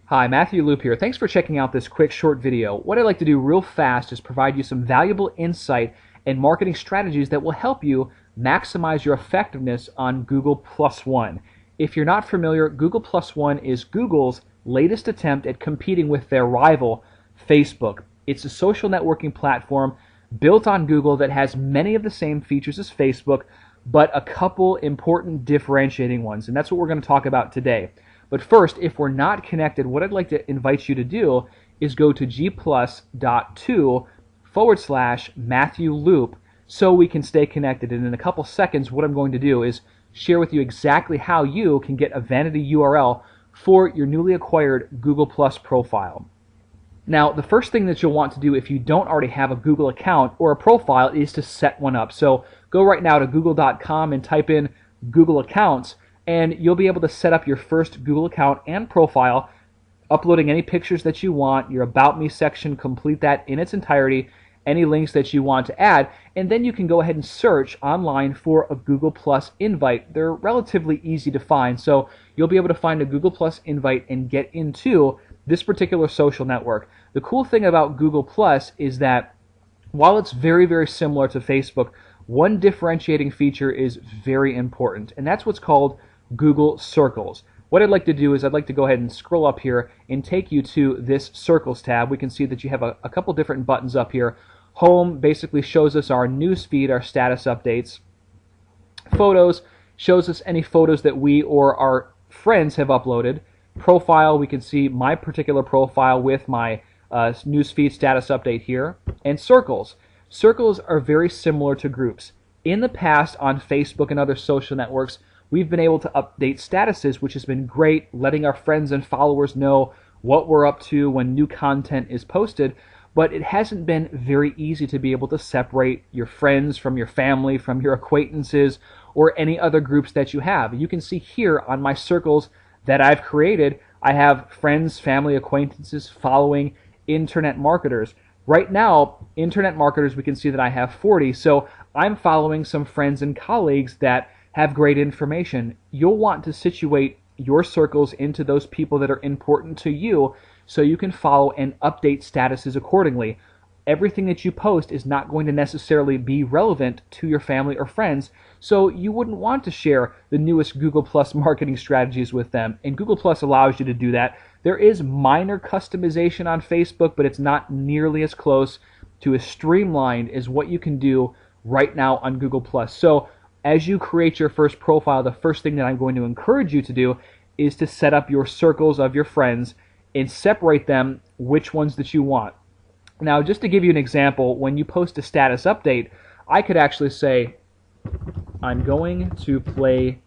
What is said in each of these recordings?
Hi, Matthew Loop here. Thanks for checking out this quick short video. What I'd like to do real fast is provide you some valuable insight and marketing strategies that will help you maximize your effectiveness on Google Plus One. If you're not familiar, Google Plus One is Google's latest attempt at competing with their rival, Facebook. It's a social networking platform built on Google that has many of the same features as Facebook, but a couple important differentiating ones, and that's what we're going to talk about today. But first, if we're not connected, what I'd like to invite you to do is go to gplus.to/Matthew Loop so we can stay connected. And in a couple seconds, what I'm going to do is share with you exactly how you can get a vanity URL for your newly acquired Google Plus profile. Now, the first thing that you'll want to do if you don't already have a Google account or a profile is to set one up. So go right now to google.com and type in Google Accounts, and you'll be able to set up your first Google account and profile, uploading any pictures that you want, your About Me section, complete that in its entirety, any links that you want to add, and then you can go ahead and search online for a Google Plus invite. They're relatively easy to find, so you'll be able to find a Google Plus invite and get into this particular social network. The cool thing about Google Plus is that while it's very, very similar to Facebook, one differentiating feature is very important, and that's what's called Google Circles. What I'd like to do is I'd like to go ahead and scroll up here and take you to this Circles tab. We can see that you have a couple different buttons up here. Home basically shows us our news feed, our status updates. Photos shows us any photos that we or our friends have uploaded. Profile, we can see my particular profile with my newsfeed status update here. And circles. Circles are very similar to groups. In the past, on Facebook and other social networks, we've been able to update statuses, which has been great, letting our friends and followers know what we're up to when new content is posted, but it hasn't been very easy to be able to separate your friends from your family, from your acquaintances, or any other groups that you have. You can see here on my circles that I've created, I have friends, family, acquaintances following internet marketers. Right now, internet marketers, we can see that I have 40, so I'm following some friends and colleagues that have great information. You'll want to situate your circles into those people that are important to you so you can follow and update statuses accordingly. Everything that you post is not going to necessarily be relevant to your family or friends, so you wouldn't want to share the newest Google Plus marketing strategies with them, and Google Plus allows you to do that. There is minor customization on Facebook, but it's not nearly as close to as streamlined as what you can do right now on Google Plus. So as you create your first profile, the first thing that I'm going to encourage you to do is to set up your circles of your friends and separate them which ones that you want. Now, just to give you an example, when you post a status update, I could actually say, I'm going to play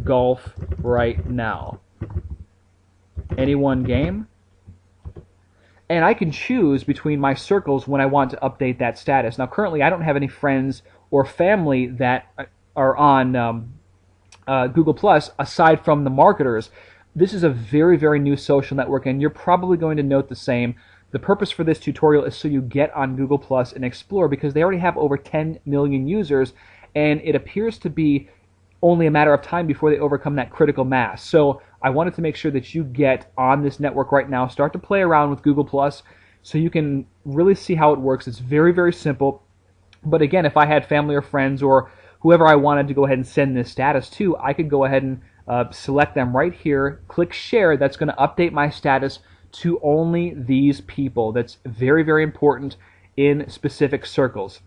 golf right now. Any one game? And I can choose between my circles when I want to update that status. Now, currently, I don't have any friends or family that are on Google Plus aside from the marketers. This is a very, very new social network, and you're probably going to note the same. The purpose for this tutorial is so you get on Google Plus and explore, because they already have over 10 million users, and it appears to be only a matter of time before they overcome that critical mass. So I wanted to make sure that you get on this network right now, start to play around with Google Plus so you can really see how it works. It's very, very simple. But again, if I had family or friends or whoever I wanted to go ahead and send this status to, I could go ahead and select them right here, click share. That's going to update my status to only these people. That's very, very important in specific circles.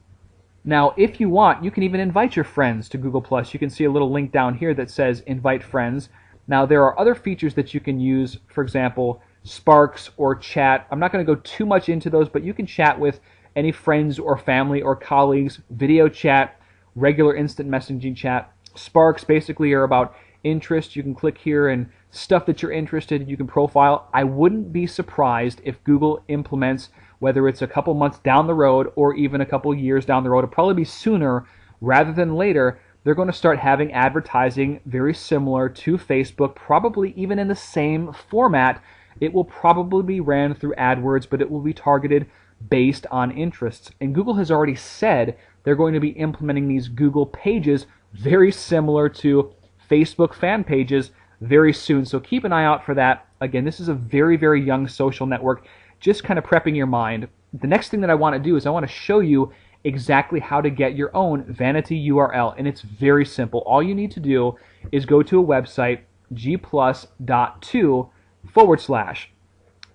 Now, if you want, you can even invite your friends to Google Plus. You can see a little link down here that says invite friends. Now, there are other features that you can use, for example, Sparks or chat. I'm not going to go too much into those, but you can chat with any friends or family or colleagues, video chat, regular instant messaging chat. Sparks basically are about interest. You can click here and stuff that you're interested in, you can profile. I wouldn't be surprised if Google implements, whether it's a couple months down the road or even a couple years down the road, it'll probably be sooner rather than later, they're going to start having advertising very similar to Facebook, probably even in the same format. It will probably be ran through AdWords, but it will be targeted based on interests. And Google has already said they're going to be implementing these Google pages very similar to Facebook fan pages very soon. So keep an eye out for that. Again, this is a very, very young social network, just kind of prepping your mind. The next thing that I want to do is I want to show you exactly how to get your own vanity URL, and it's very simple. All you need to do is go to a website, gplus.to/.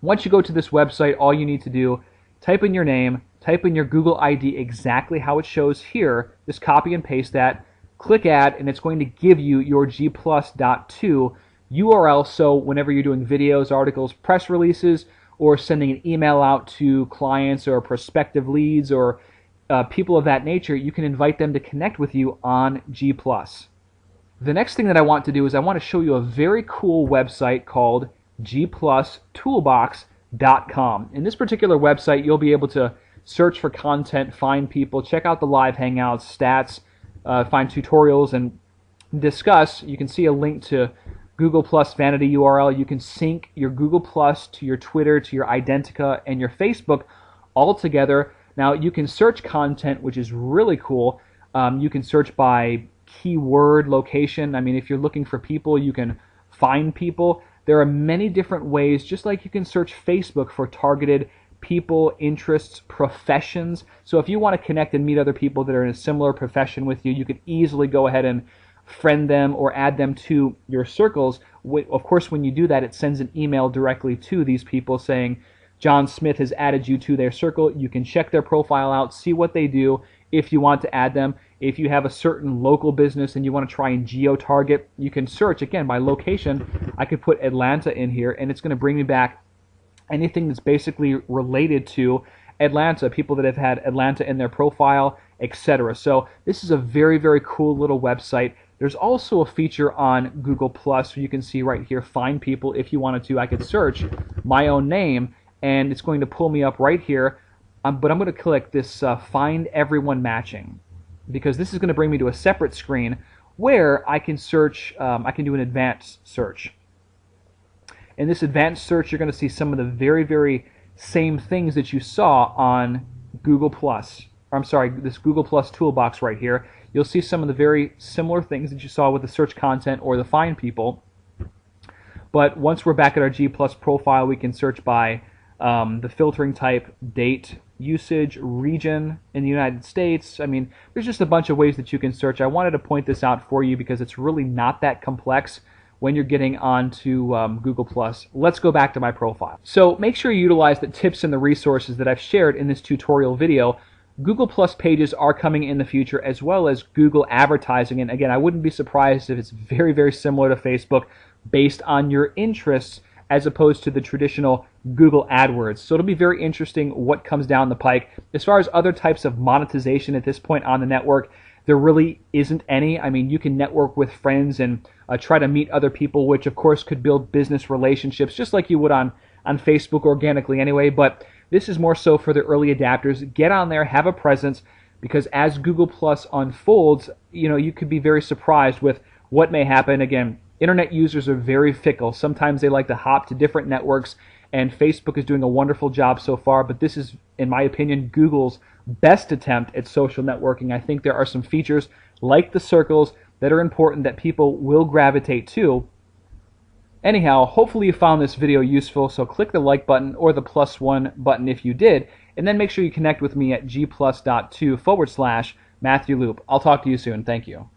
Once you go to this website, all you need to do, type in your name, type in your Google ID exactly how it shows here, just copy and paste that, click add, and it's going to give you your gplus.to URL, so whenever you're doing videos, articles, press releases, or sending an email out to clients or prospective leads or people of that nature, you can invite them to connect with you on G+. The next thing that I want to do is I want to show you a very cool website called gplustoolbox.com. In this particular website, you'll be able to search for content, find people, check out the live hangouts, stats, find tutorials, and discuss. You can see a link to Google Plus vanity URL. You can sync your Google Plus to your Twitter, to your Identica, and your Facebook all together. Now, you can search content, which is really cool. You can search by keyword location. I mean, if you're looking for people, you can find people. There are many different ways, just like you can search Facebook for targeted people, interests, professions. So if you want to connect and meet other people that are in a similar profession with you, you can easily go ahead and friend them or add them to your circles. Of course, when you do that, it sends an email directly to these people saying, John Smith has added you to their circle. You can check their profile out, see what they do if you want to add them. If you have a certain local business and you want to try and geo-target, you can search, again, by location. I could put Atlanta in here, and it's going to bring me back anything that's basically related to Atlanta, people that have had Atlanta in their profile, etc. So this is a very, very cool little website. There's also a feature on Google Plus where you can see right here, find people. If you wanted to, I could search my own name, and it's going to pull me up right here. But I'm going to click this Find Everyone Matching, because this is going to bring me to a separate screen where I can search, I can do an advanced search. In this advanced search, you're going to see some of the very, very same things that you saw on Google Plus. I'm sorry, this Google Plus toolbox right here. You'll see some of the very similar things that you saw with the search content or the find people. But once we're back at our G Plus profile, we can search by the filtering type, date, usage, region in the United States. I mean, there's just a bunch of ways that you can search. I wanted to point this out for you because it's really not that complex when you're getting onto Google Plus. Let's go back to my profile. So make sure you utilize the tips and the resources that I've shared in this tutorial video. Google Plus pages are coming in the future, as well as Google advertising. And again, I wouldn't be surprised if it's very, very similar to Facebook based on your interests as opposed to the traditional Google AdWords. So it'll be very interesting what comes down the pike. As far as other types of monetization at this point on the network, there really isn't any. I mean, you can network with friends and try to meet other people, which of course could build business relationships just like you would on Facebook organically anyway. But this is more so for the early adapters. Get on there, have a presence, because as Google Plus unfolds, you could be very surprised with what may happen. Again, internet users are very fickle. Sometimes they like to hop to different networks, and Facebook is doing a wonderful job so far, but this is, in my opinion, Google's best attempt at social networking. I think there are some features like the circles that are important that people will gravitate to. Anyhow, hopefully you found this video useful, so click the like button or the +1 button if you did, and then make sure you connect with me at gplus.to/Matthew Loop. I'll talk to you soon. Thank you.